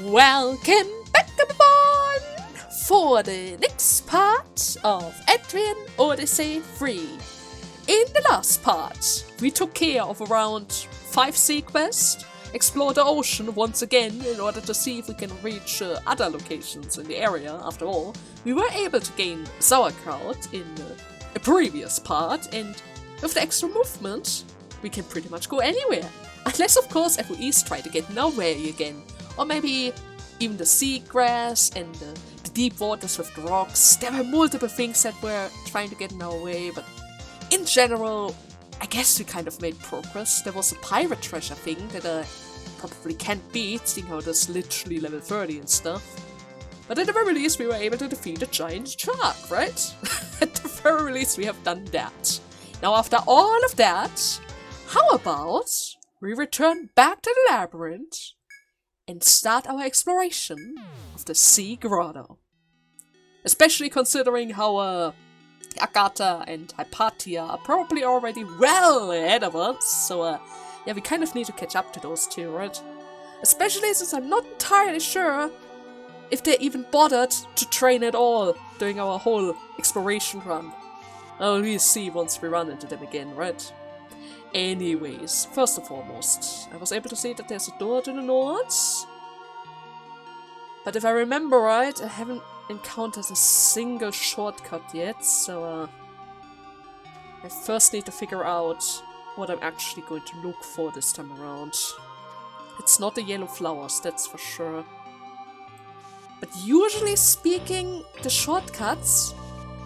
Welcome back, everyone, for the next part of Etrian Odyssey 3. In the last part, we took care of around 5 sea quests, explored the ocean once again in order to see if we can reach other locations in the area. After all, we were able to gain sauerkraut in a previous part, and with the extra movement, we can pretty much go anywhere. Unless, of course, FOEs try to get in our way again. Or maybe even the seagrass and the deep waters with the rocks. There were multiple things that were trying to get in our way, but in general, I guess we kind of made progress. There was a pirate treasure thing that I probably can't beat, seeing how that's literally level 30 and stuff. But at the very least, we were able to defeat a giant shark, right? At the very least, we have done that. Now, after all of that, how about we return back to the Labyrinth and start our exploration of the Sea Grotto. Especially considering how Argata and Hypatia are probably already well ahead of us, so yeah, we kind of need to catch up to those two, right? Especially since I'm not entirely sure if they even bothered to train at all during our whole exploration run. I'll really see once we run into them again, right? Anyways, first and foremost, I was able to see that there's a door to the north. But if I remember right, I haven't encountered a single shortcut yet, so I first need to figure out what I'm actually going to look for this time around. It's not the yellow flowers, that's for sure. But usually speaking, the shortcuts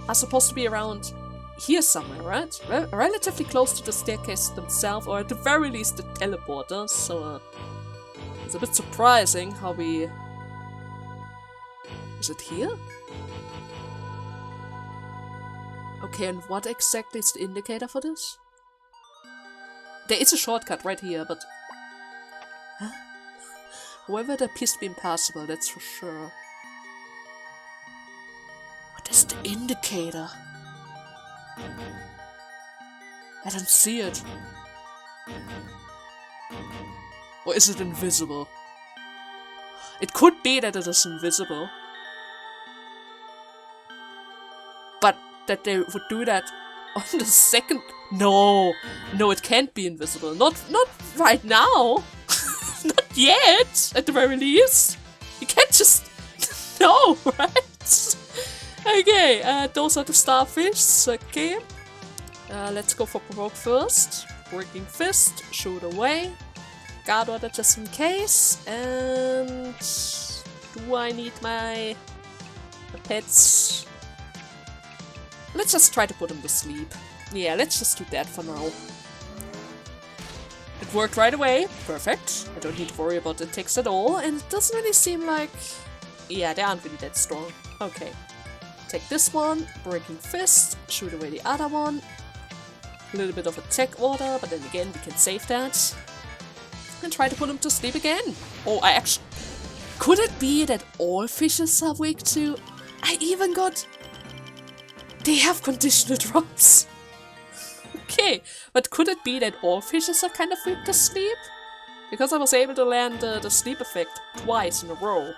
are supposed to be around here somewhere, right? Relatively close to the staircase themselves, or at the very least the teleporter, so it's a bit surprising how we... Is it here? Okay, and what exactly is the indicator for this? There is a shortcut right here, but... Huh? However, it appears to be impassable, that's for sure. What is the indicator? I don't see it. Or is it invisible? It could be that it is invisible. But that they would do that on the second... No! No, it can't be invisible. Not right now! Not yet, at the very least! You can't just... No, right? Okay, those are the starfish, okay. Let's go for provoke first. Breaking fist, shoot away. Guard order just in case. And do I need my pets? Let's just try to put them to sleep. Yeah, let's just do that for now. It worked right away. Perfect. I don't need to worry about the ticks at all. And it doesn't really seem like... Yeah, they aren't really that strong. Okay. Take this one, breaking fist, shoot away the other one. A little bit of attack order, but then again we can save that. And try to put him to sleep again. Oh, I actually... Could it be that all fishes are weak to... I even got... They have conditional drops. Okay, but could it be that all fishes are kind of weak to sleep? Because I was able to land the sleep effect twice in a row.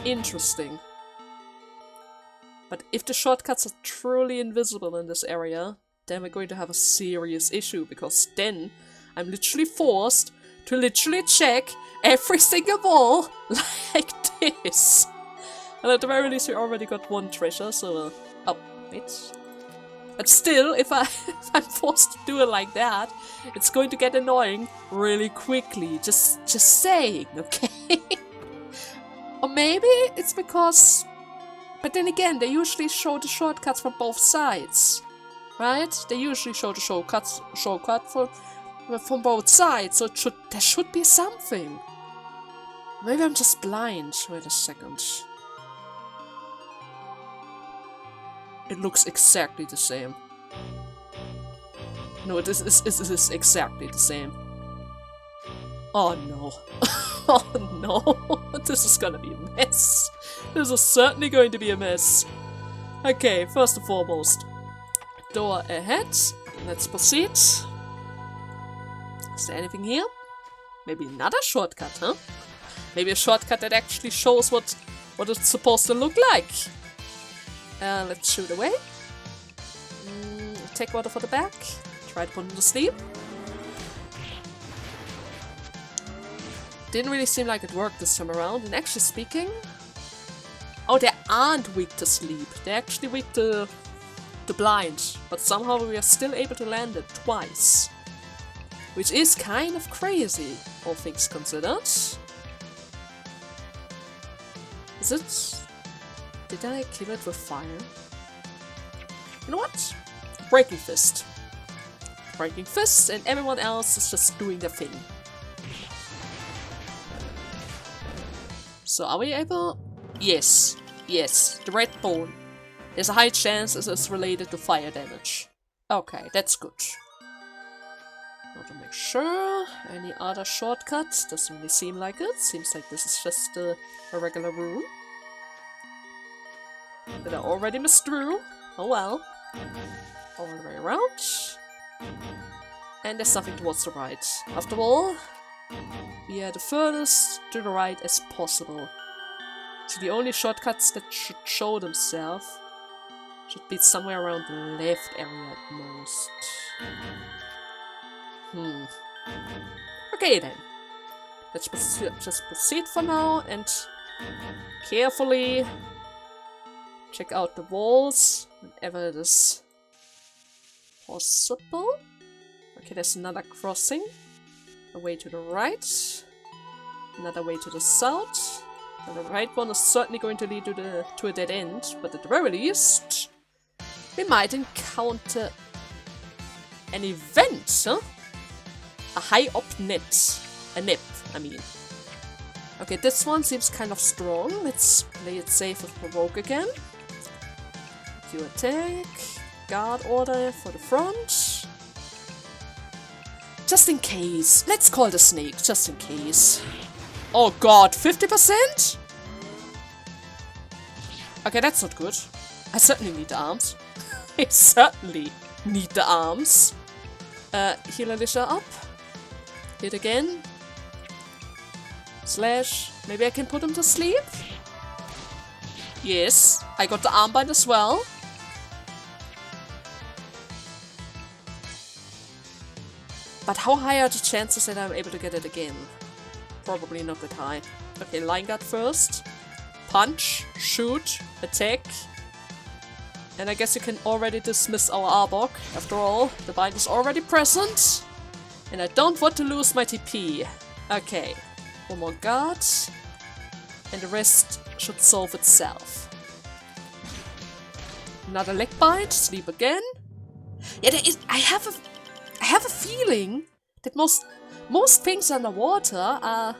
Interesting. But if the shortcuts are truly invisible in this area, then we're going to have a serious issue, because then I'm literally forced to literally check every single wall like this. And at the very least we already got one treasure, so oh, wait. But still, if I'm forced to do it like that, it's going to get annoying really quickly. Just saying, okay? Or maybe it's because... But then again, they usually show the shortcuts from both sides, right? They usually show the shortcut from both sides, so there should be something. Maybe I'm just blind. Wait a second. It looks exactly the same. No, it is exactly the same. Oh no. Oh no. This is gonna be a mess. This is certainly going to be a mess. Okay, first and foremost. Door ahead. Let's proceed. Is there anything here? Maybe another shortcut, huh? Maybe a shortcut that actually shows what it's supposed to look like. Let's shoot away. Take water for the back. Try to put him to sleep. Didn't really seem like it worked this time around. And actually speaking... Oh, they aren't weak to sleep. They're actually weak to blind. But somehow we are still able to land it twice. Which is kind of crazy, all things considered. Is it... Did I kill it with fire? You know what? Breaking Fist. Breaking Fist, and everyone else is just doing their thing. So are we able... Yes. Yes. The red bone. There's a high chance it is related to fire damage. Okay, that's good. Want to make sure. Any other shortcuts? Doesn't really seem like it. Seems like this is just a regular room. That I already missed through. Oh well. All the way around. And there's nothing towards the right. After all, we are the furthest to the right as possible. So the only shortcuts that should show themselves should be somewhere around the left area at most. Okay then. Let's just proceed for now and carefully check out the walls whenever it is possible. Okay, there's another crossing. A way to the right. Another way to the south. And the right one is certainly going to lead to a dead end, but at the very least, we might encounter an event, huh? A high-up net. A nip, I mean. Okay, this one seems kind of strong. Let's play it safe with Provoke again. You attack. Guard order for the front. Just in case. Let's call the snake, just in case. Oh god, 50%? Okay, that's not good. I certainly need the arms. I certainly need the arms. Heal Alicia up. Hit again. Slash. Maybe I can put him to sleep? Yes, I got the armband as well. But how high are the chances that I'm able to get it again? Probably not that high. Okay, line guard first. Punch, shoot, attack. And I guess you can already dismiss our Arbok. After all, the bind is already present. And I don't want to lose my TP. Okay, one more guard. And the rest should solve itself. Another leg bind, sleep again. Yeah, I have a feeling that most things underwater are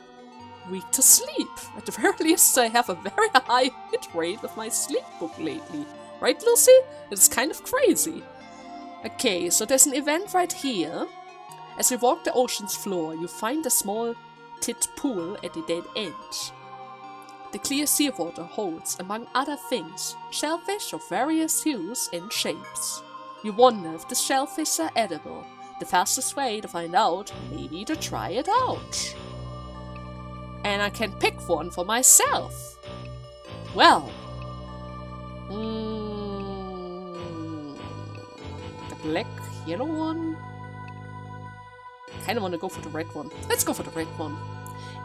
weak to sleep. At the very least, I have a very high hit rate with my sleep book lately. Right, Lucy? It's kind of crazy. Okay, so there's an event right here. As you walk the ocean's floor, you find a small tit pool at the dead end. The clear seawater holds, among other things, shellfish of various hues and shapes. You wonder if the shellfish are edible. The fastest way to find out may be to try it out. And I can pick one for myself. Well. The black yellow one? I kinda wanna go for the red one. Let's go for the red one.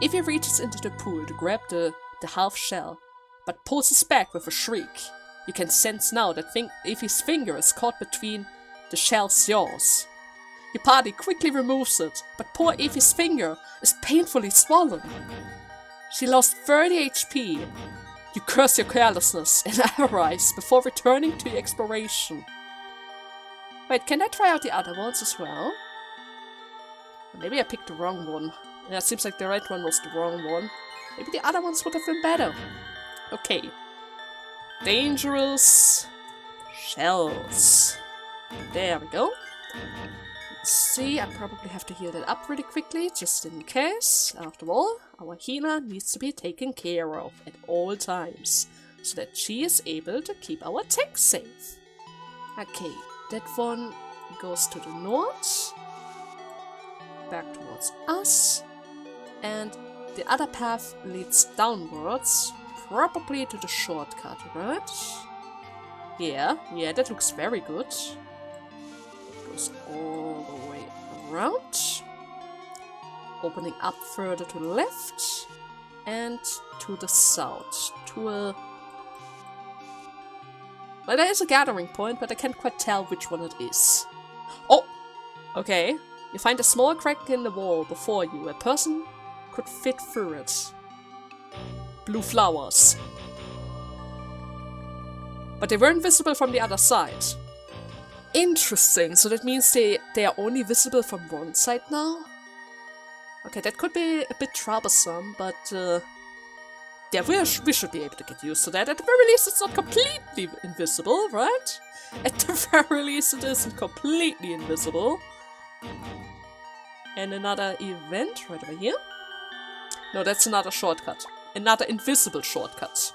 If he reaches into the pool to grab the half shell, but pulls his back with a shriek, you can sense now that if his finger is caught between the shell's jaws. Your party quickly removes it, but poor Evie's finger is painfully swollen. She lost 30 HP. You curse your carelessness and arise before returning to your exploration. Wait, can I try out the other ones as well? Maybe I picked the wrong one. Yeah, it seems like the right one was the wrong one. Maybe the other ones would have been better. Okay. Dangerous shells. There we go. Let's see, I probably have to heal that up really quickly, just in case. After all, our healer needs to be taken care of at all times, so that she is able to keep our tech safe. Okay, that one goes to the north. Back towards us. And The other path leads downwards, probably to the shortcut, right? Yeah, that looks very good. It goes all the way around, opening up further to the left and to the south, to a... Well, there is a gathering point, but I can't quite tell which one it is. Oh! Okay. You find a small crack in the wall before you. A person could fit through it. Blue flowers. But they weren't visible from the other side. Interesting. So that means they are only visible from one side now? Okay, that could be a bit troublesome, but yeah, we should be able to get used to that. At the very least, it's not completely invisible, right? At the very least, it isn't completely invisible. And another event right over here. No, that's another shortcut. Another invisible shortcut.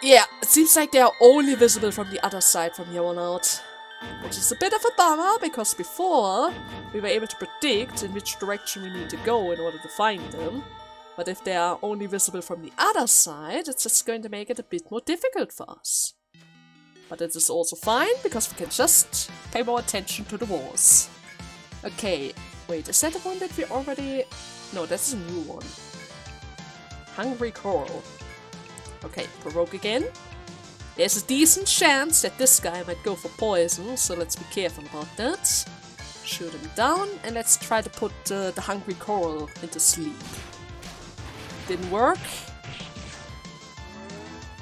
Yeah, it seems like they are only visible from the other side from here on out. Which is a bit of a bummer, because before we were able to predict in which direction we need to go in order to find them. But if they are only visible from the other side, it's just going to make it a bit more difficult for us. But it is also fine, because we can just pay more attention to the walls. Okay, wait, is that the one that we already... No, that's a new one. Hungry Coral. Okay, provoke again. There's a decent chance that this guy might go for poison, so let's be careful about that. Shoot him down, and let's try to put the Hungry Coral into sleep. Didn't work.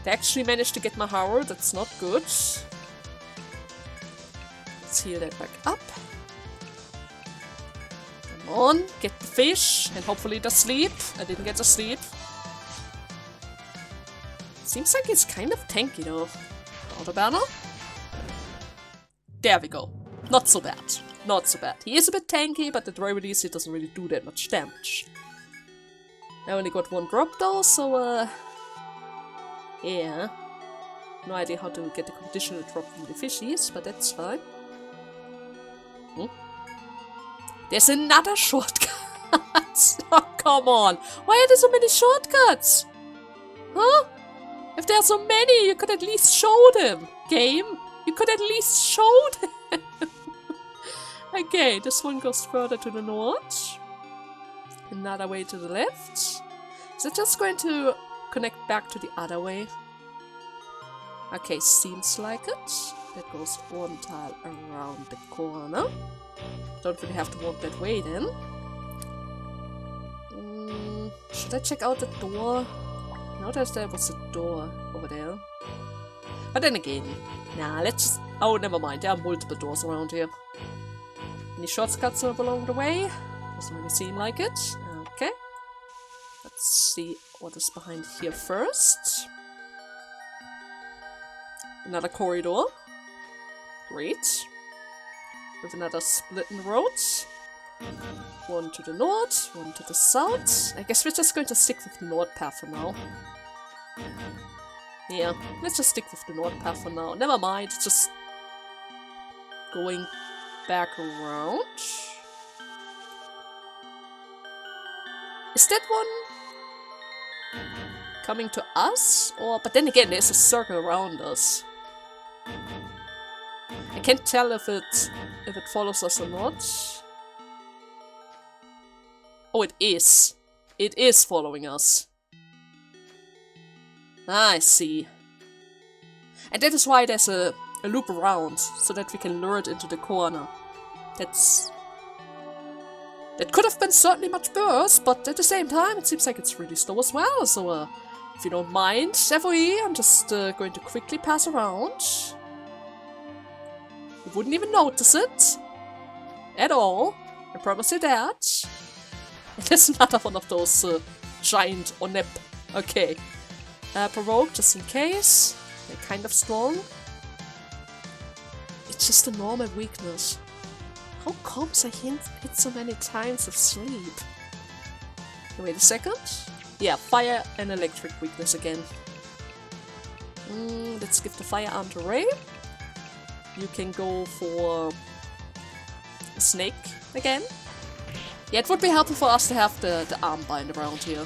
They actually managed to get my Maharu, that's not good. Let's heal that back up. Come on, get the fish, and hopefully the sleep. I didn't get the sleep. Seems like it's kind of tanky though. Auto banner. There we go. Not so bad. Not so bad. He is a bit tanky, but at the very least he doesn't really do that much damage. I only got one drop though, so yeah. No idea how to get the conditional drop from the fishies, but that's fine. There's another shortcut! Oh, come on! Why are there so many shortcuts? Huh? If there are so many, you could at least show them, game! You could at least show them! Okay, this one goes further to the north. Another way to the left. Is it just going to connect back to the other way? Okay, seems like it. That goes one tile around the corner. Don't really have to walk that way then. Should I check out the door? Notice there was a door over there. But then again, nah, let's just... Oh, never mind, there are multiple doors around here. Any shortcuts along the way? Doesn't really seem like it. Okay. Let's see what is behind here first. Another corridor. Great. With another split in the road. One to the north, one to the south. I guess we're just going to stick with the north path for now. Yeah, let's just stick with the north path for now. Never mind, just going back around. Is that one coming to us? Or, but then again, there's a circle around us. I can't tell if it follows us or not. Oh, it is. It is following us. Ah, I see. And that is why there's a loop around, so that we can lure it into the corner. That could have been certainly much worse, but at the same time, it seems like it's really slow as well. So, if you don't mind, FOE, I'm just going to quickly pass around. You wouldn't even notice it. At all. I promise you that. There's another one of those giant Onep. Okay. Provoke, just in case. They're kind of strong. It's just a normal weakness. How comes I hit so many times of sleep? Wait a second. Yeah, fire and electric weakness again. Let's give the firearm to Ray. You can go for a snake again. Yeah, it would be helpful for us to have the armbind around here.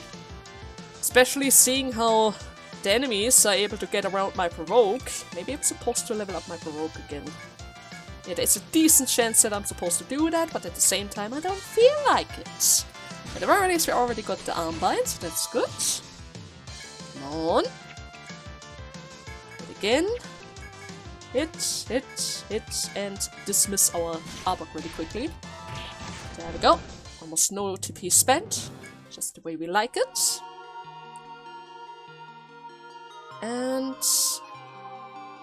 Especially seeing how the enemies are able to get around my provoke. Maybe I'm supposed to level up my provoke again. Yeah, there's a decent chance that I'm supposed to do that, but at the same time I don't feel like it. At the very least we already got the armbind, so that's good. Come on. Hit again. Hit, and dismiss our Arbok really quickly. There we go. Almost no TP spent. Just the way we like it. And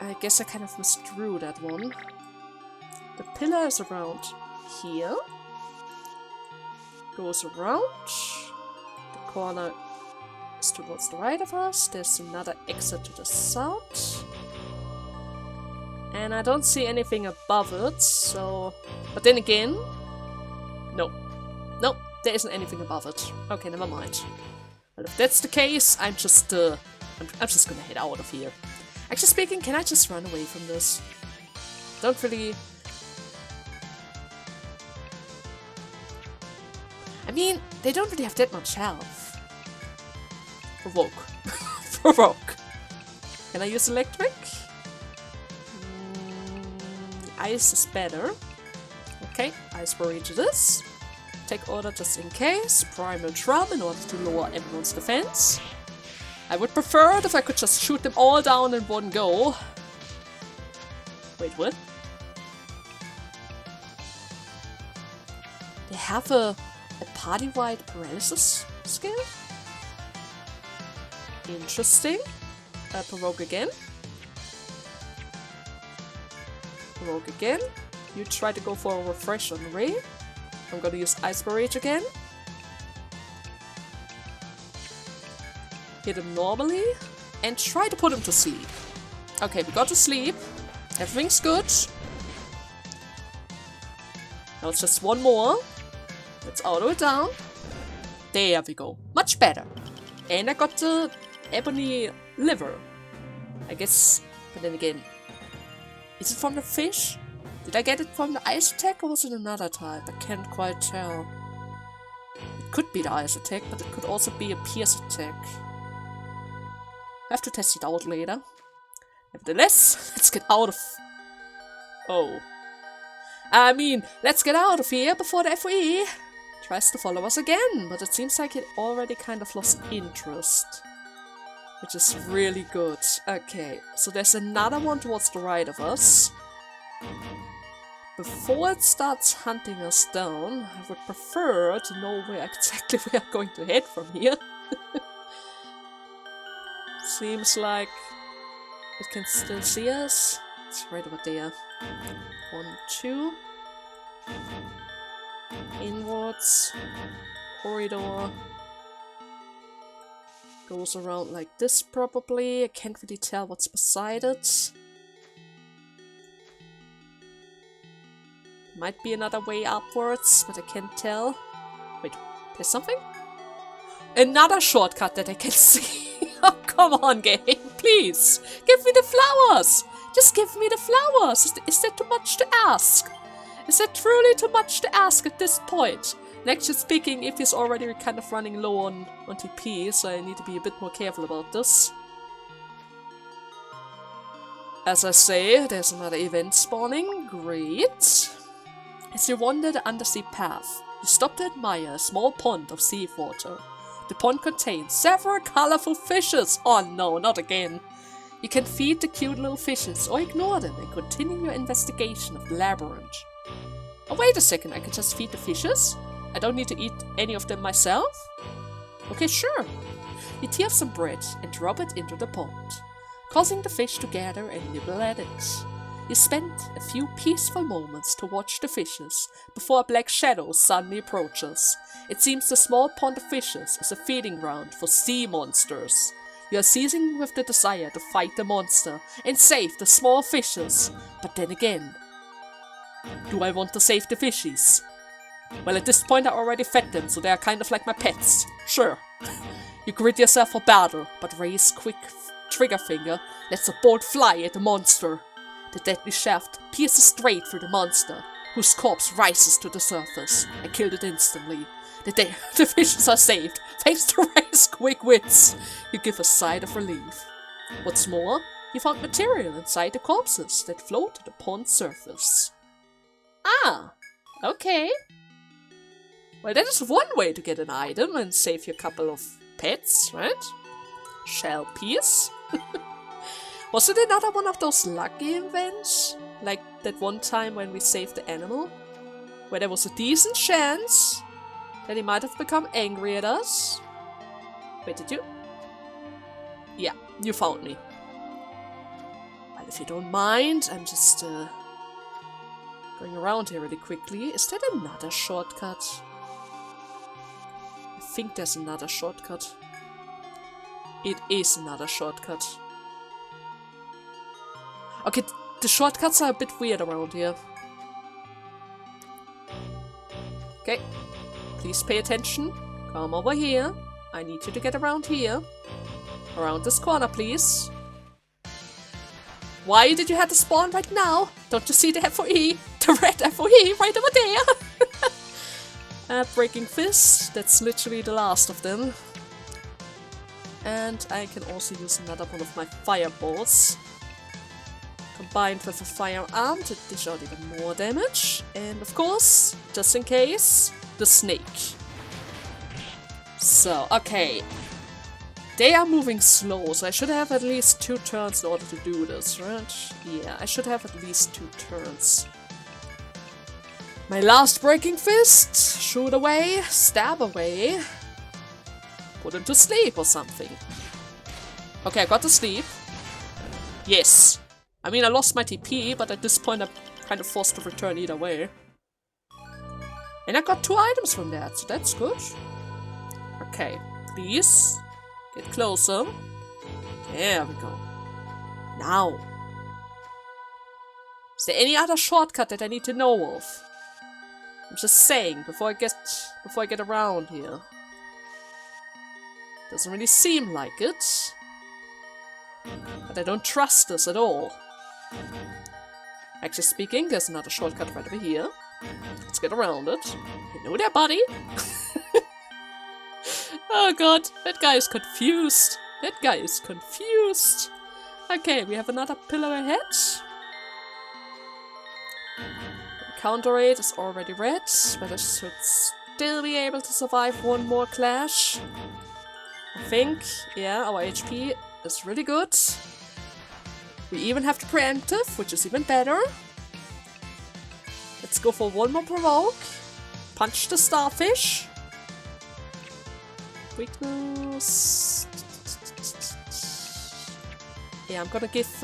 I guess I kind of misdrew that one. The pillar is around here. Goes around. The corner is towards the right of us. There's another exit to the south. And I don't see anything above it, so... But then again... No. No, there isn't anything above it. Okay, never mind. Well, if that's the case, I'm just gonna head out of here. Actually speaking, can I just run away from this? Don't really... I mean, they don't really have that much health. Provoke. Provoke. Can I use electric? Ice is better. Okay, Ice Barrage it is. Take order just in case. Primal Drum in order to lower everyone's defense. I would prefer it if I could just shoot them all down in one go. Wait, what? They have a party-wide paralysis skill? Interesting. Provoke again. Provoke again. You try to go for a refresh on Ray. I'm gonna use Ice Barrage again. Hit him normally. And try to put him to sleep. Okay, we got to sleep. Everything's good. Now it's just one more. Let's auto it down. There we go. Much better. And I got the ebony liver. I guess, but then again, is it from the fish? Did I get it from the ice attack or was it another type? I can't quite tell. It could be the ice attack, but it could also be a pierce attack. I have to test it out later. Nevertheless, let's get out of... Oh. I mean, let's get out of here before the FOE tries to follow us again, but it seems like it already kind of lost interest. Which is really good. Okay, so there's another one towards the right of us. Before it starts hunting us down, I would prefer to know where exactly we are going to head from here. Seems like it can still see us. It's right over there. 1, 2. Inwards. Corridor. Goes around like this probably. I can't really tell what's beside it. Might be another way upwards, but I can't tell. Wait, there's something? Another shortcut that I can see. Oh, come on, game. Please, give me the flowers. Just give me the flowers. Is that too much to ask? Is that truly too much to ask at this point? And actually speaking, if he's already kind of running low on TP, so I need to be a bit more careful about this. As I say, there's another event spawning. Great. As you wander the undersea path, you stop to admire a small pond of sea water. The pond contains several colorful fishes. Oh no, not again. You can feed the cute little fishes or ignore them and continue your investigation of the labyrinth. Oh, wait a second, I can just feed the fishes? I don't need to eat any of them myself? Okay, sure. You tear some bread and drop it into the pond, causing the fish to gather and nibble at it. You spend a few peaceful moments to watch the fishes before a black shadow suddenly approaches. It seems the small pond of fishes is a feeding ground for sea monsters. You are seizing with the desire to fight the monster and save the small fishes. But then again, do I want to save the fishies? Well, at this point I already fed them, so they are kind of like my pets. Sure. You grit yourself for battle, but Ray's quick trigger finger lets a bolt fly at the monster. The deadly shaft pierces straight through the monster, whose corpse rises to the surface. I killed it instantly. The fishes are saved. Thanks to Ray's quick wits. You give a sigh of relief. What's more, you found material inside the corpses that float to the pond's surface. Ah, okay. Well, that is one way to get an item and save your couple of pets, right? Shell piece. Was it another one of those lucky events? Like that one time when we saved the animal? Where there was a decent chance that he might have become angry at us? Wait, did you? Yeah, you found me. Well, if you don't mind, I'm just going around here really quickly. Is that another shortcut? I think there's another shortcut. It is another shortcut. Okay, the shortcuts are a bit weird around here. Okay, please pay attention. Come over here. I need you to get around here. Around this corner, please. Why did you have to spawn right now? Don't you see the FOE? The red FOE right over there! Breaking Fist. That's literally the last of them. And I can also use another one of my fireballs. Combined with a firearm to dish out even more damage. And of course, just in case, the snake. So, okay. They are moving slow, so I should have at least 2 turns in order to do this, right? Yeah, I should have at least 2 turns. My last Breaking Fist. Shoot away, stab away. Put him to sleep or something. Okay, I got to sleep. Yes. I mean, I lost my TP, but at this point I'm kind of forced to return either way. And I got 2 items from that, so that's good. Okay, please. Get closer. There we go. Now. Is there any other shortcut that I need to know of? I'm just saying, before I get around here. Doesn't really seem like it. But I don't trust this at all. Actually speaking, there's another shortcut right over here. Let's get around it. Hello there, buddy! Oh god, that guy is confused. That guy is confused. Okay, we have another pillar ahead. Counter rate is already red, but I should still be able to survive one more clash. I think, yeah, our HP is really good. We even have the preemptive, which is even better. Let's go for one more provoke. Punch the starfish. Weakness. Yeah, I'm gonna give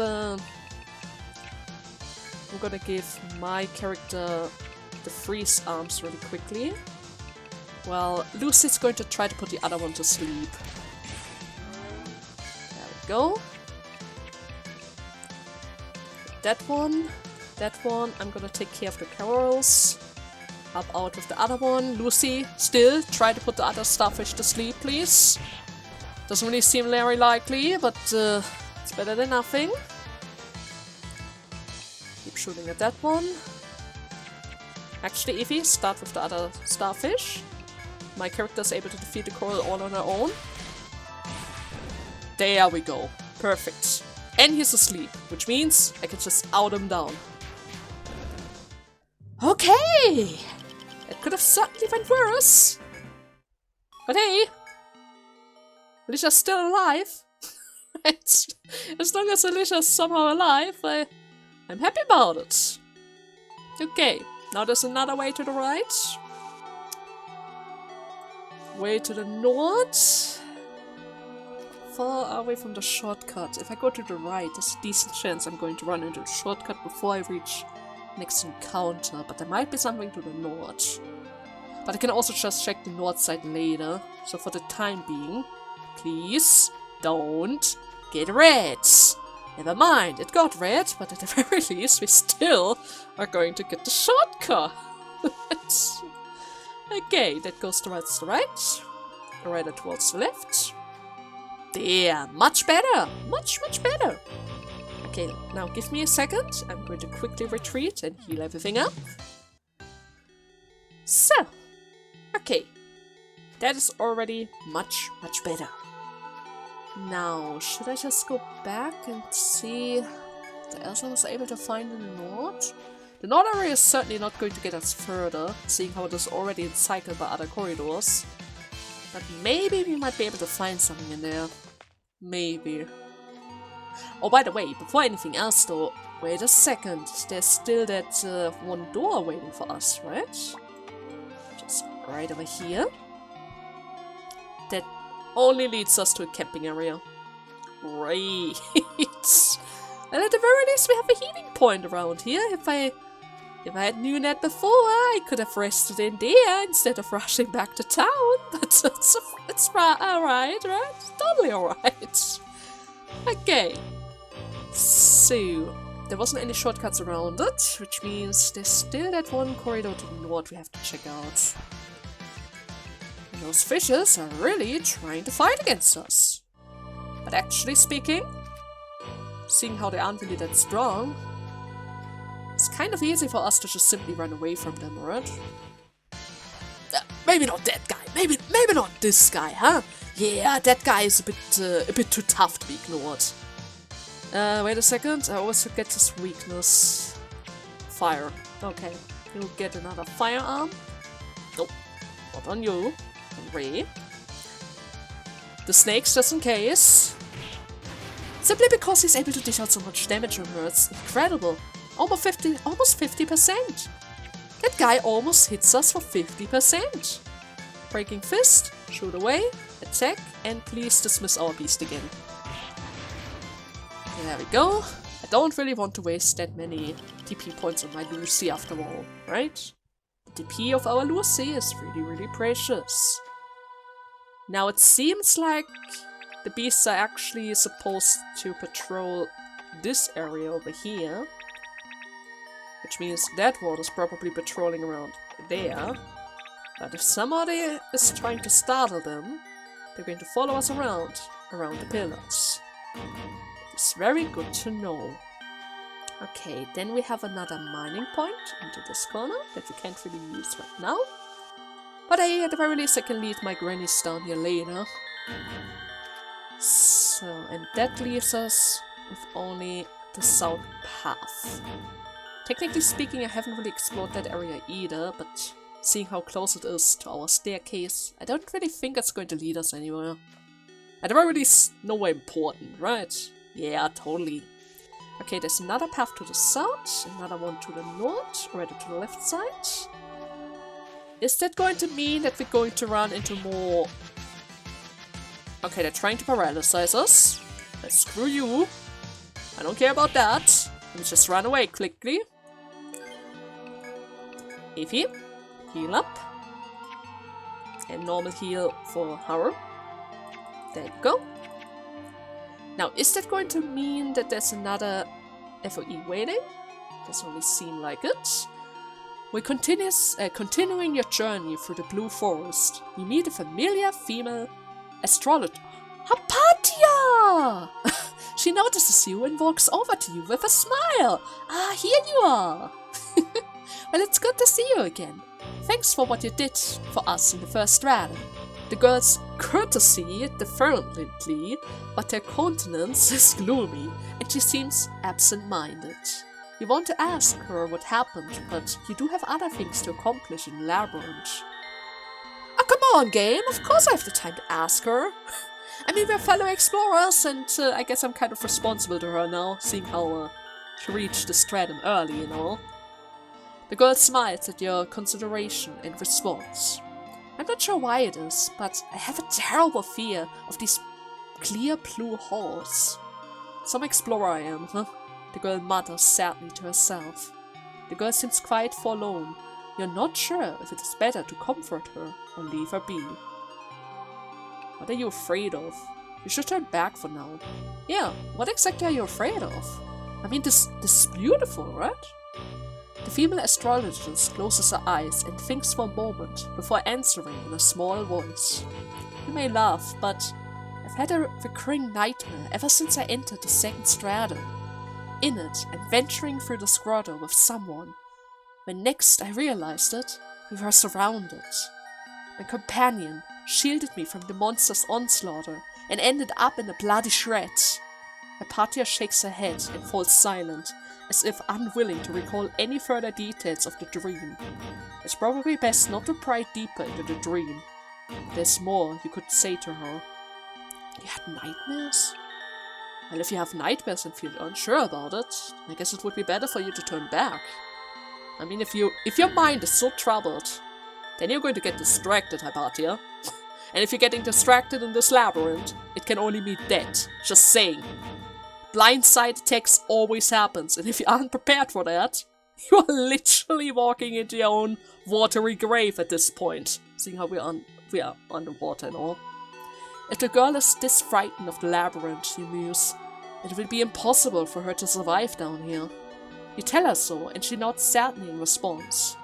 my character the freeze arms really quickly. Well, Lucy's going to try to put the other one to sleep. There we go. That one. I'm gonna take care of the carols. Help out with the other one. Lucy, still try to put the other starfish to sleep, please. Doesn't really seem very likely, but it's better than nothing. Keep shooting at that one. Actually, Evie, start with the other starfish. My character is able to defeat the coral all on her own. There we go. Perfect. And he's asleep, which means I can just out him down. Okay! It could have certainly went worse. But hey! Alicia's still alive. As long as Alicia's somehow alive, I'm happy about it. Okay, now there's another way to the right. Way to the north. Far away from the shortcut. If I go to the right, there's a decent chance I'm going to run into the shortcut before I reach next encounter, but there might be something to the north. But I can also just check the north side later. So for the time being, please don't get red. Never mind, it got red, but at the very least we still are going to get the shortcut. Okay, that goes towards the right. Right towards the left. There, much better. Much better. Okay, now give me a second. I'm going to quickly retreat and heal everything up. So, okay. That is already much, much better. Now, should I just go back and see what else I was able to find in the north? The north area is certainly not going to get us further, seeing how it is already encircled by other corridors. But maybe we might be able to find something in there. Maybe. Oh, by the way, before anything else though, wait a second. There's still that one door waiting for us, right? Just right over here. That only leads us to a camping area. Great. Well, at the very least we have a healing point around here. If I had known that before, I could have rested in there instead of rushing back to town. But it's alright, right? Totally alright. Okay. So, there wasn't any shortcuts around it, which means there's still that one corridor to the north we have to check out. And those fishes are really trying to fight against us. But actually speaking, seeing how they aren't really that strong, it's kind of easy for us to just simply run away from them, right? Maybe not that guy. Maybe not this guy, huh? Yeah, that guy is a bit too tough to be ignored. Wait a second. I always forget his weakness. Fire. Okay. You'll get another firearm. Nope. Not on you. On Ray. The snakes, just in case. Simply because he's able to dish out so much damage on her. It's incredible. Almost 50%. That guy almost hits us for 50%. Breaking Fist, shoot away, attack, and please dismiss our beast again. There we go. I don't really want to waste that many DP points on my Lucy after all, right? The DP of our Lucy is really, really precious. Now it seems like the beasts are actually supposed to patrol this area over here. Which means that ward is probably patrolling around there. But if somebody is trying to startle them, they're going to follow us around the pillars. It's very good to know. Okay, then we have another mining point into this corner that we can't really use right now. But at the very least I can lead my grannies down here later. So, and that leaves us with only the south path. Technically speaking, I haven't really explored that area either, but seeing how close it is to our staircase, I don't really think it's going to lead us anywhere. At the very least, nowhere important, right? Yeah, totally. Okay, there's another path to the south, another one to the north, already to the left side. Is that going to mean that we're going to run into more... Okay, they're trying to paralyze us. Screw you. I don't care about that. Let's just run away quickly. Ify, heal up. And normal heal for Haru. There you go. Now, is that going to mean that there's another FOE waiting? Doesn't really seem like it. We're continuing your journey through the Blue Forest. You meet a familiar female astrologer. Hypatia! She notices you and walks over to you with a smile. Ah, here you are. Well, it's good to see you again. Thanks for what you did for us in the first round. The girl's courtesy deferently, but her countenance is gloomy, and she seems absent-minded. You want to ask her what happened, but you do have other things to accomplish in Labyrinth. Oh, come on, game! Of course I have the time to ask her! I mean, we're fellow explorers, and I guess I'm kind of responsible to her now, seeing how she reached the stratum early, you know. The girl smiles at your consideration and response. I'm not sure why it is, but I have a terrible fear of these clear blue halls. Some explorer I am, huh? The girl mutters sadly to herself. The girl seems quite forlorn. You're not sure if it is better to comfort her or leave her be. What are you afraid of? You should turn back for now. Yeah, what exactly are you afraid of? I mean, this is beautiful, right? The female astrologist closes her eyes and thinks for a moment before answering in a small voice. You may laugh, but I've had a recurring nightmare ever since I entered the second stratum. In it, I'm venturing through the grotto with someone. When next I realized it, We were surrounded. My companion shielded me from the monster's onslaught and ended up in a bloody shred. Hypatia shakes her head and falls silent, as if unwilling to recall any further details of the dream. It's probably best not to pry deeper into the dream. There's more you could say to her. You had nightmares? Well, if you have nightmares and feel unsure about it, I guess it would be better for you to turn back. I mean, if your mind is so troubled, then you're going to get distracted, Hypatia. And if you're getting distracted in this labyrinth, it can only mean death. Just saying. Blindside attacks always happens, and if you aren't prepared for that, you are literally walking into your own watery grave at this point. Seeing how we are underwater and all. If the girl is this frightened of the labyrinth, you muse, it will be impossible for her to survive down here. You tell her so, and she nods sadly in response.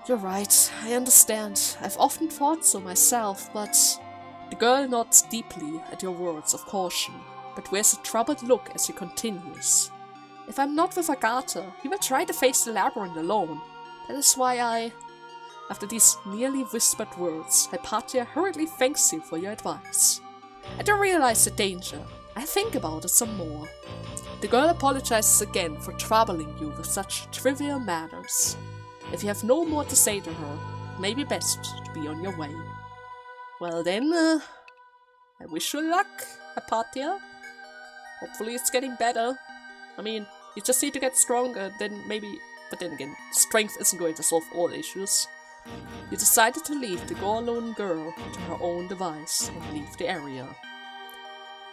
You're right, I understand. I've often thought so myself, but... The girl nods deeply at your words of caution, but wears a troubled look as he continues. If I'm not with Argata, he will try to face the labyrinth alone. That is why After these nearly whispered words, Hypatia hurriedly thanks you for your advice. I don't realize the danger. I think about it some more. The girl apologizes again for troubling you with such trivial matters. If you have no more to say to her, it may be best to be on your way. Well then, I wish you luck, Hypatia. Hopefully it's getting better. I mean, you just need to get stronger, then maybe... But then again, strength isn't going to solve all issues. You decided to leave the Gorlone girl to her own device and leave the area.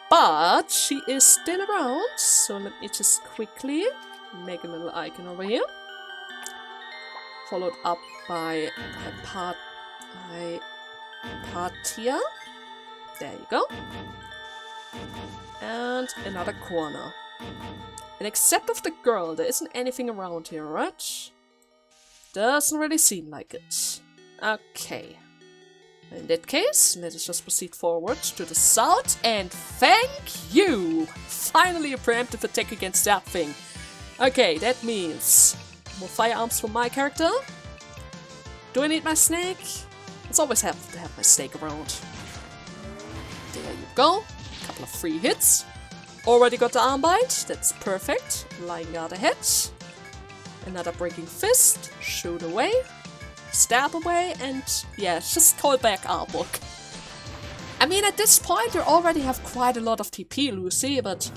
But she is still around, so let me just quickly make a little icon over here. Followed up by Hypatia. There you go. And another corner. And except of the girl, there isn't anything around here, right? Doesn't really seem like it. Okay. In that case, let us just proceed forward to the south, and thank you! Finally a preemptive attack against that thing. Okay, that means more firearms for my character. Do I need my snake? It's always have to have my snake around. There you go. A couple of free hits. Already got the armbind, that's perfect. Lying guard ahead. Another breaking fist. Shoot away. Stab away, and yeah, just call back Artbook. I mean, at this point you already have quite a lot of TP, Lucy, but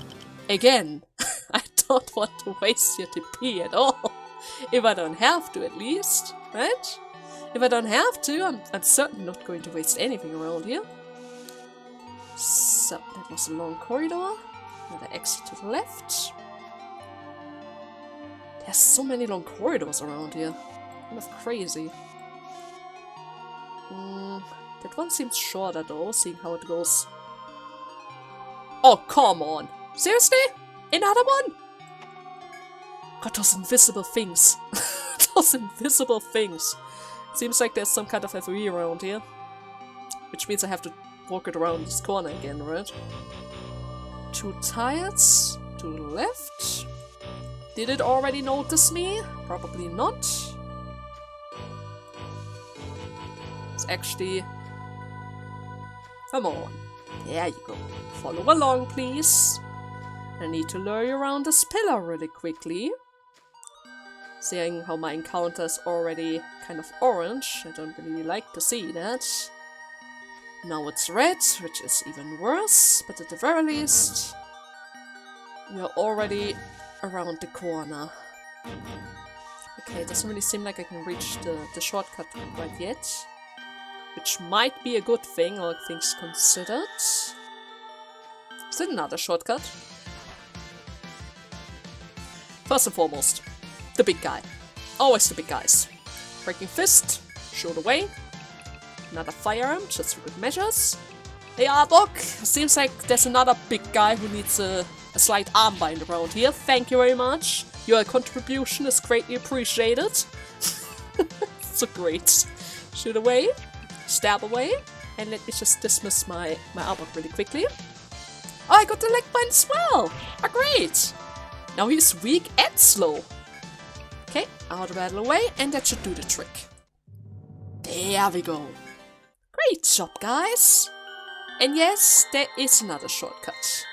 again, I don't want to waste your TP at all. If I don't have to, at least, right? If I don't have to, I'm certainly not going to waste anything around here. So, that was a long corridor. Another exit to the left. There's so many long corridors around here. Kind of crazy. That one seems shorter though, seeing how it goes. Oh, come on! Seriously? Another one? God, those invisible things. Those invisible things. Seems like there's some kind of FOE around here. Which means I have to walk it around this corner again, right? 2 tires to the left. Did it already notice me? Probably not. It's actually... Come on. There you go. Follow along, please. I need to lure you around this pillar really quickly. Seeing how my encounter is already kind of orange, I don't really like to see that. Now it's red, which is even worse, but at the very least, we are already around the corner. Okay, it doesn't really seem like I can reach the shortcut quite yet. Which might be a good thing, all things considered. Is it another shortcut? First and foremost, the big guy. Always the big guys. Breaking fist, shoot away. Another firearm, just for good measures. Hey Artbook, seems like there's another big guy who needs a slight armbind around here. Thank you very much. Your contribution is greatly appreciated. So great. Shoot away. Stab away, and let me just dismiss my Artbook really quickly. Oh, I got the leg bind as well! Oh, great! Now he's weak and slow. Okay, out of battle away, and that should do the trick. There we go. Great job, guys. And yes, there is another shortcut.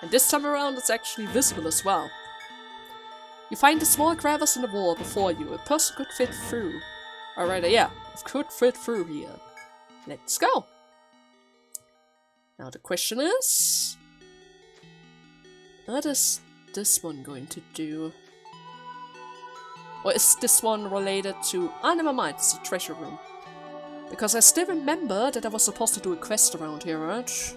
And this time around it's actually visible as well. You find a small crevice in the wall before you. A person could fit through. Or rather, yeah, could fit through here. Let's go. Now the question is... what is this one going to do? Or is this one related to... ah, never mind, it's a treasure room. Because I still remember that I was supposed to do a quest around here, right?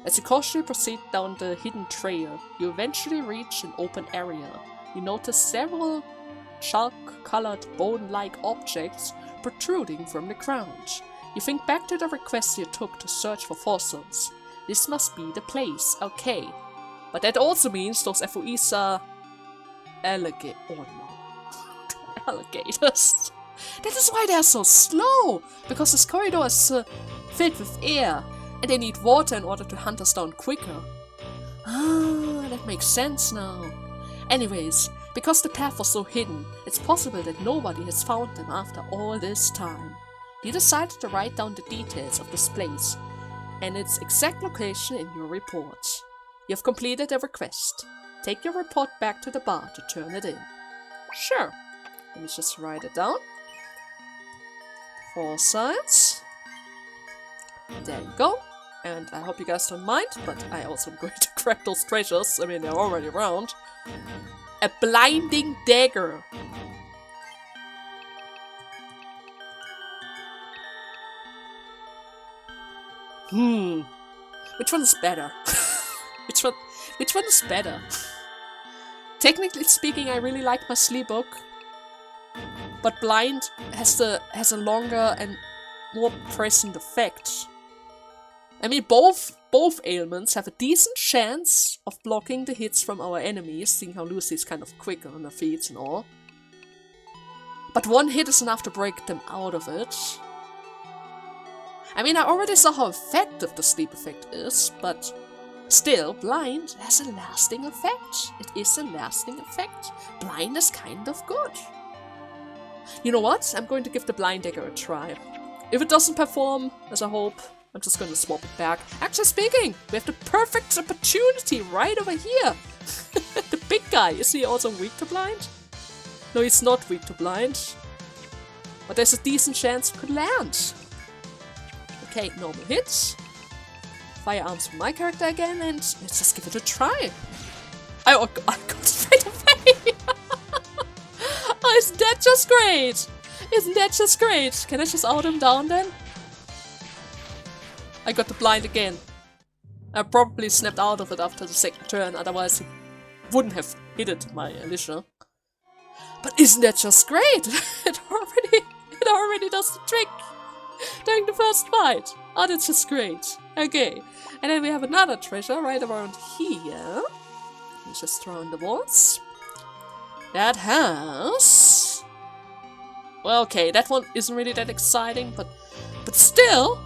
As you cautiously proceed down the hidden trail, you eventually reach an open area. You notice several chalk-colored bone-like objects protruding from the ground. You think back to the request you took to search for fossils. This must be the place, okay. But that also means those FOEs are... alligators. Oh no. Alligators. That is why they are so slow! Because this corridor is filled with air, and they need water in order to hunt us down quicker. Ah, that makes sense now. Anyways, because the path was so hidden, it's possible that nobody has found them after all this time. You decided to write down the details of this place, and its exact location in your report. You have completed the request. Take your report back to the bar to turn it in. Sure. Let me just write it down. 4 sides. There you go. And I hope you guys don't mind, but I also am going to crack those treasures. I mean, they're already around. A blinding dagger. Which one is better? Which one is better? Technically speaking, I really like my sleep book, but blind has a longer and more present effect. I mean, both ailments have a decent chance of blocking the hits from our enemies, seeing how Lucy is kind of quick on her feet and all. But one hit is enough to break them out of it. I mean, I already saw how effective the sleep effect is, but still, blind has a lasting effect. It is a lasting effect. Blind is kind of good. You know what? I'm going to give the blind dagger a try. If it doesn't perform as I hope, I'm just going to swap it back. Actually speaking, we have the perfect opportunity right over here. The big guy, is he also weak to blind? No, he's not weak to blind. But there's a decent chance he could land. Okay, normal hits. Firearms for my character again, and let's just give it a try. I got it right away! Oh, isn't that just great? Isn't that just great? Can I just out him down then? I got the blind again. I probably snapped out of it after the second turn, otherwise he wouldn't have hit it, my Alicia. But isn't that just great? It already does the trick during the first fight. Oh, that's just great. Okay. And then we have another treasure right around here. Let's just throw in the walls. That has... well, okay, that one isn't really that exciting, but still,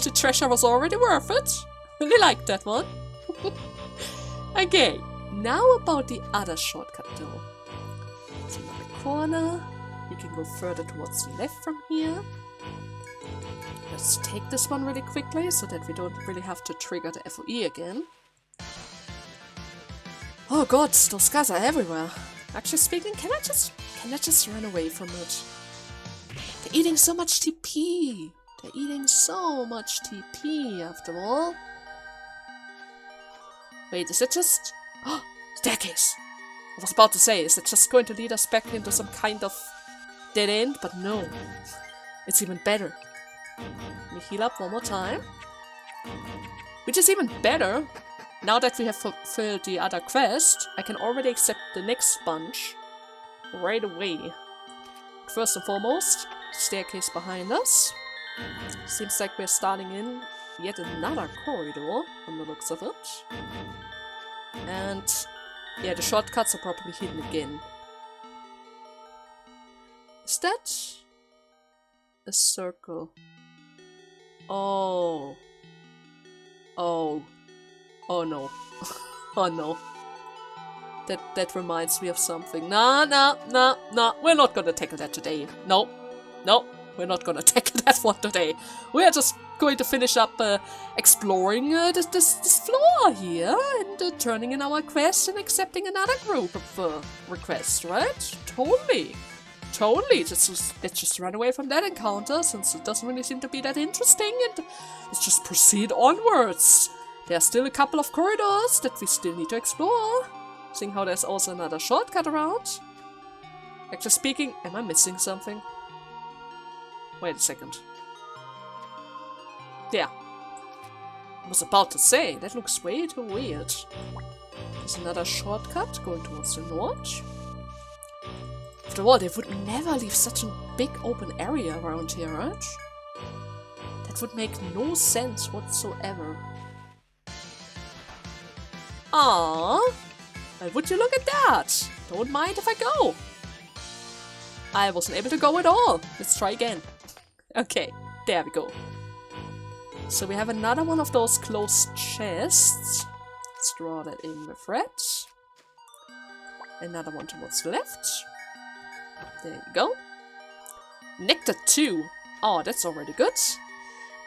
the treasure was already worth it. Really liked that one. Okay, now about the other shortcut though. It's in the corner. You can go further towards the left from here. Let's take this one really quickly so that we don't really have to trigger the FOE again. Oh god, those guys are everywhere. Actually speaking, can I just run away from it? They're eating so much TP. They're eating so much TP after all. Wait, is it just... oh, staircase! I was about to say, is it just going to lead us back into some kind of dead end? But no. It's even better. Let me heal up one more time. Which is even better. Now that we have fulfilled the other quest, I can already accept the next sponge right away. First and foremost, staircase behind us. Seems like we're starting in yet another corridor, from the looks of it. And yeah, the shortcuts are probably hidden again. Is that a circle? Oh. Oh. Oh no. Oh no. That reminds me of something. Nah. We're not gonna tackle that today. Nope. we're not gonna tackle that one today. We're just going to finish up exploring this floor here and turning in our quest and accepting another group of requests, right? Totally. Let's just run away from that encounter since it doesn't really seem to be that interesting, and let's just proceed onwards. There are still a couple of corridors that we still need to explore. Seeing how there's also another shortcut around. Actually speaking, am I missing something? Wait a second. Yeah. I was about to say, that looks way too weird. There's another shortcut going towards the north. After all, they would never leave such a big open area around here, right? That would make no sense whatsoever. Aww. Well, would you look at that? Don't mind if I go. I wasn't able to go at all. Let's try again. Okay, there we go. So we have another one of those closed chests. Let's draw that in with red. Another one towards the left. There you go. Nectar 2. Oh, that's already good.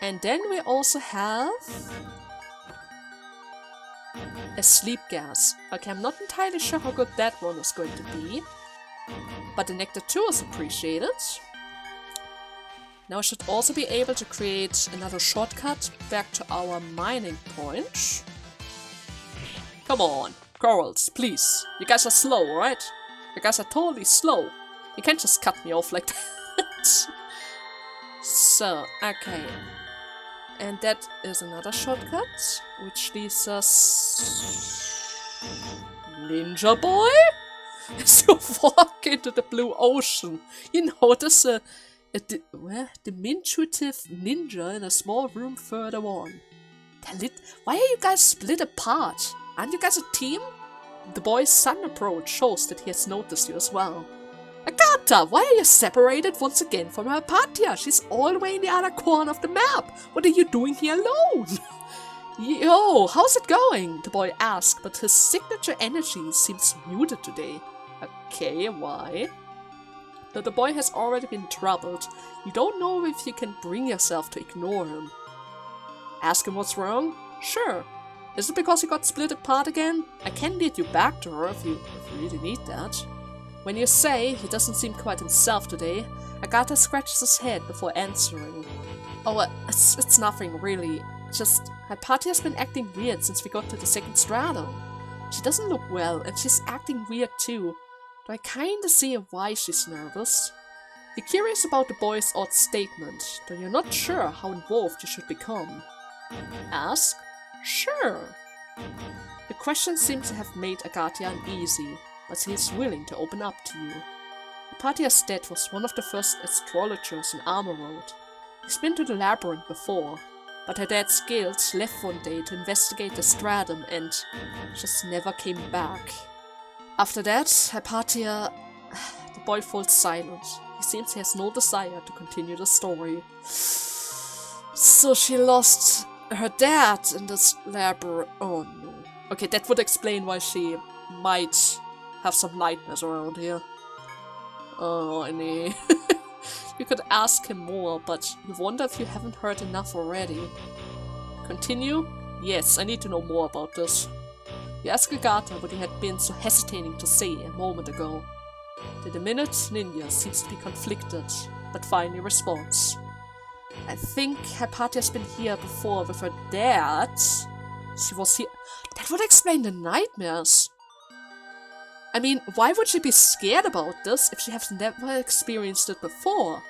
And then we also have a sleep gas. Okay, I'm not entirely sure how good that one is going to be. But the Nectar 2 is appreciated. Now I should also be able to create another shortcut back to our mining point. Come on, corals, please. You guys are slow, right? You guys are totally slow. You can't just cut me off like that. So, okay. And that is another shortcut, which leads us... Ninja boy? As you walk into the blue ocean, you notice a diminutive ninja in a small room further on. Why are you guys split apart? Aren't you guys a team? The boy's sudden approach shows that he has noticed you as well. Argata, why are you separated once again from Hypatia? She's all the way in the other corner of the map. What are you doing here alone? Yo, how's it going? The boy asked, but his signature energy seems muted today. Okay, why? Though the boy has already been troubled, you don't know if you can bring yourself to ignore him. Ask him what's wrong? Sure. Is it because you got split apart again? I can lead you back to her if you really need that. When you say he doesn't seem quite himself today, Argata scratches his head before answering. Oh, it's nothing really. Just, Hypatia's been acting weird since we got to the second stratum. She doesn't look well, and she's acting weird too. Though I kinda see why she's nervous. You're curious about the boy's odd statement, though you're not sure how involved you should become. Ask? Sure. The question seems to have made Argata uneasy, but he is willing to open up to you. Hypatia's dad was one of the first astrologers in Armor Road. He's been to the Labyrinth before, but her dad's guild left one day to investigate the stratum and just never came back. After that, Hypatia... The boy falls silent. He seems he has no desire to continue the story. So she lost her dad in this labyrinth. Oh no. Okay, that would explain why she might have some nightmares around here. Oh, Annie. You could ask him more, but you wonder if you haven't heard enough already. Continue? Yes, I need to know more about this. You ask Argata what he had been so hesitating to say a moment ago. The diminutive ninja seems to be conflicted, but finally responds. I think Hypatia's been here before with her dad. She was here. That would explain the nightmares. I mean, why would she be scared about this if she has never experienced it before?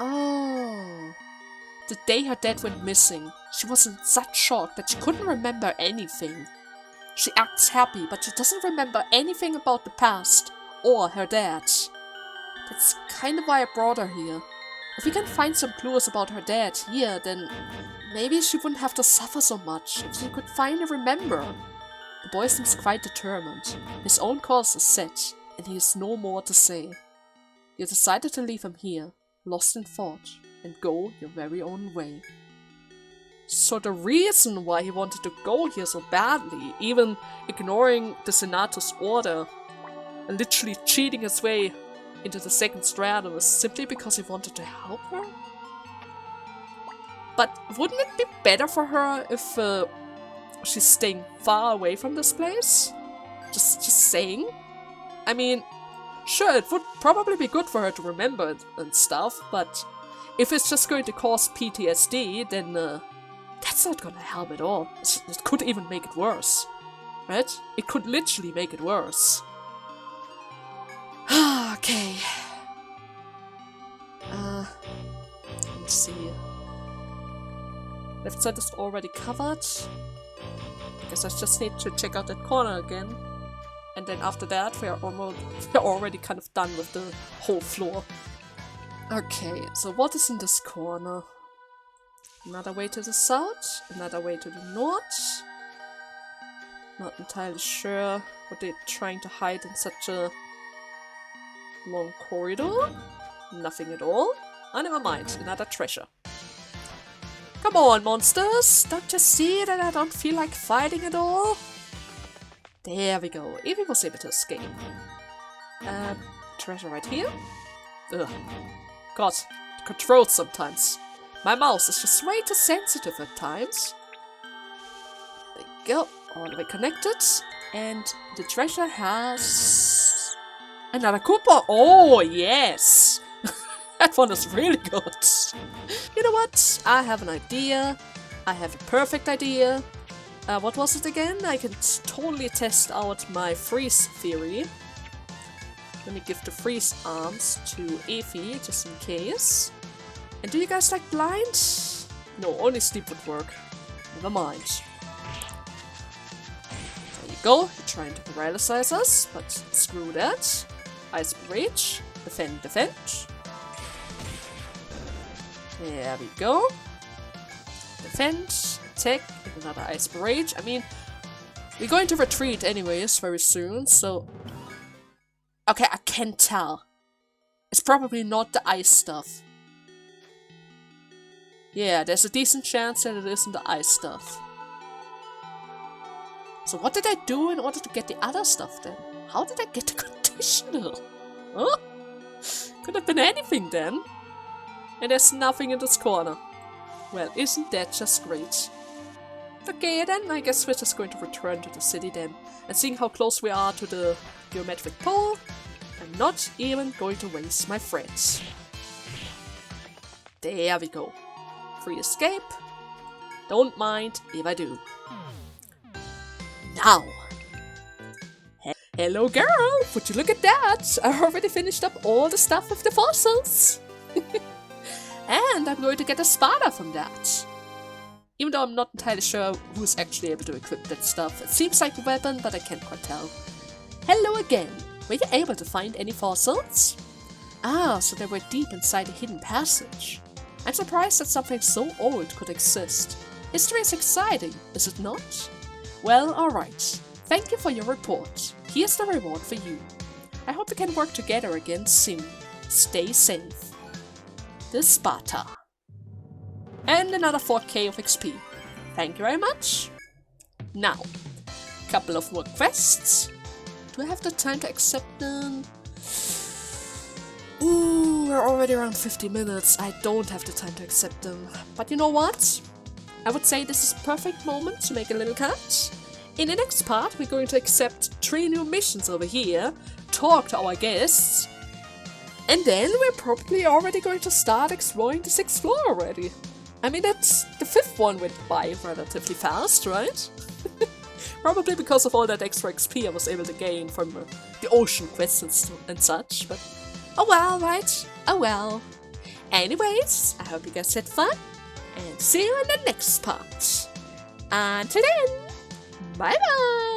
Oh. The day her dad went missing, she was in such shock that she couldn't remember anything. She acts happy, but she doesn't remember anything about the past, or her dad. That's kind of why I brought her here. If we can find some clues about her dad here, then maybe she wouldn't have to suffer so much if she could finally remember. The boy seems quite determined. His own course is set, and he has no more to say. You decided to leave him here, lost in thought, and go your very own way. So the reason why he wanted to go here so badly, even ignoring the Senator's order, and literally cheating his way into the second strata was simply because he wanted to help her? But wouldn't it be better for her if she's staying far away from this place? Just saying. I mean, sure, it would probably be good for her to remember it and stuff, but if it's just going to cause PTSD, then that's not gonna help at all. It could even make it worse. Right? It could literally make it worse. Okay. Let's see. Left side is already covered. I guess I just need to check out that corner again. And then after that, we're already kind of done with the whole floor. Okay, so what is in this corner? Another way to the south, another way to the north. Not entirely sure what they're trying to hide in such a long corridor. Nothing at all. Oh, never mind, another treasure. Come on, monsters! Don't you see that I don't feel like fighting at all? There we go. Evie was able to escape. Treasure right here. Ugh. God, the controls sometimes. My mouse is just way too sensitive at times. There we go. All the way connected. And the treasure has another coupon. Oh, yes! That one is really good. You know what? I have an idea. I have a perfect idea. What was it again? I can totally test out my freeze theory. Let me give the freeze arms to Evie, just in case. And do you guys like blind? No, only sleep would work. Never mind. There you go. You're trying to paralyze us, but screw that. Ice Rage. Defend, defend. There we go. Defend, attack, and another Ice Barrage. I mean, we're going to retreat anyways very soon, so... Okay, I can tell. It's probably not the ice stuff. Yeah, there's a decent chance that it isn't the ice stuff. So what did I do in order to get the other stuff then? How did I get the conditional? Huh? Could have been anything then. And there's nothing in this corner. Well, isn't that just great? Okay, then I guess we're just going to return to the city then. And seeing how close we are to the geometric pole, I'm not even going to waste my friends. There we go. Free escape. Don't mind if I do. Now. Hello girl, would you look at that? I already finished up all the stuff with the fossils. And I'm going to get a Spada from that. Even though I'm not entirely sure who's actually able to equip that stuff. It seems like a weapon, but I can't quite tell. Hello again. Were you able to find any fossils? Ah, so they were deep inside a hidden passage. I'm surprised that something so old could exist. History is exciting, is it not? Well, alright. Thank you for your report. Here's the reward for you. I hope we can work together again soon. Stay safe. The Sparta. And another 4k of XP. Thank you very much. Now, couple of more quests. Do I have the time to accept them? Ooh, we're already around 50 minutes. I don't have the time to accept them. But you know what? I would say this is a perfect moment to make a little cut. In the next part, we're going to accept 3 new missions over here, talk to our guests, and then we're probably already going to start exploring the 6th floor already. I mean, that's the 5th one went by relatively fast, right? Probably because of all that extra XP I was able to gain from the ocean quests and such, but oh well, right? Oh well. Anyways, I hope you guys had fun, and see you in the next part. Until then, bye bye!